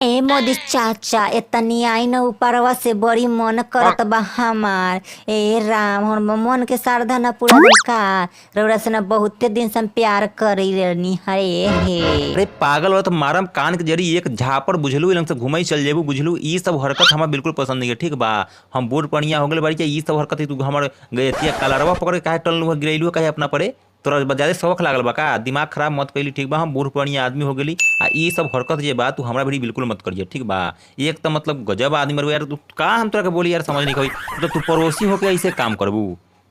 ए मोदी चाचा एतनी आई न ऊपरवा से बड़ी मन करत बा हमार। ए राम हम मन के श्रद्धा न पूरा दिन का रउरा से न बहुते दिन से हम प्यार करी रहनी हरे हे। अरे पागल हो तो मारम कान के जरी एक झापड़ बुझलू लंग से घुमई चल जेबू बुझलू। ई सब हरकत हमार बिल्कुल पसंद नहीं है, ठीक बा। हम बूढ़ पनिया हो गए बाड़ी ई सब हरकत तू हमर गयतिया कलरवा पकड़ के काहे टललू गिरैलू काहे अपना परे तोरा ज्यादा शौक लागल बा का? दिमाग खराब मत कैली, ठीक बा। हम बूढ़ पनिया आदमी हो गेली आ ई सब हरकत जे बा तू हमरा भी बिल्कुल मत करिए, ठीक बा। एक तो मतलब गजब आदमी मरबू यार, तू का हम तोरा के बोली यार समझ नहीं कोई तो तू पड़ोसी होके ऐसे काम करबू?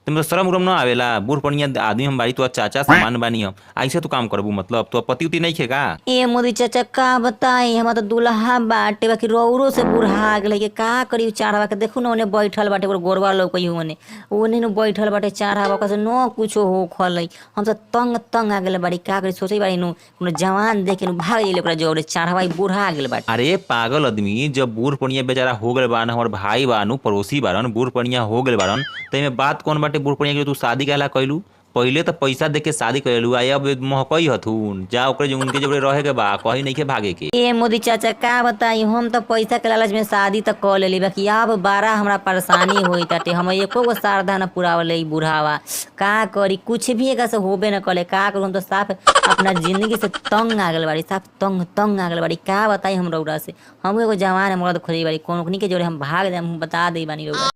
तुम तो शर्म उरम ना आवेला? बूढ़ पनिया आदमी हम बाड़ी तो चाचा सामान बानी हम ऐसे तो काम करबू? मतलब तो पति उति नहीं खेगा? ए मोदी चाचा का बताई हमार तो दुल्हा बाटे बाकी रौरो से बुढ़ा गेल के का करी चारवा के देखू न ओने बैठल बाटे ओकर गोरवा लौकई ओने ओने न बैठल बाटे चारवा का से न कुछो हो खलई। हम तो तंग आ गेल बाड़ी का करी सोचई बाड़ी नु कोनो जवान देख के नु भाग गेल ओकरा जोरे चारवा बुढ़ा गेल बाटे। अरे पागल आदमी, जब बूढ़ पनिया बेचारा हो गए बान, हमार भाई बानू पड़ोसी बारन बूढ़ पनिया हो गए बारन तो इमे बात कौन बाटे? बूढ़ पनिया के तू शादी कहला कैलू? पहले तो पैसा दे के शादी कैलू, आई अब महकई हथुन जा ओकरे जो उनके जोड़े रहे के बा कहीं नहीं के भागे के। ए मोदी चाचा का बताई हम तो पैसा के लालच में शादी तक कर लेली बाकी अब बारा हमरा परेशानी होई ताटे। हम एको गो श्रद्धा न पुरावले ई बुढ़ावा का करी कुछ भी एक से होबे न कले का करूं। हम तो साफ अपना जिंदगी से तंग आ गेल बाड़ी, साफ तंग आ गेल बाड़ी। का बताई हम रउरा से हम एगो जवान मर्द खोजी बाड़ी कौन के जोड़े हम भाग दे हम बता दे बानी रउरा।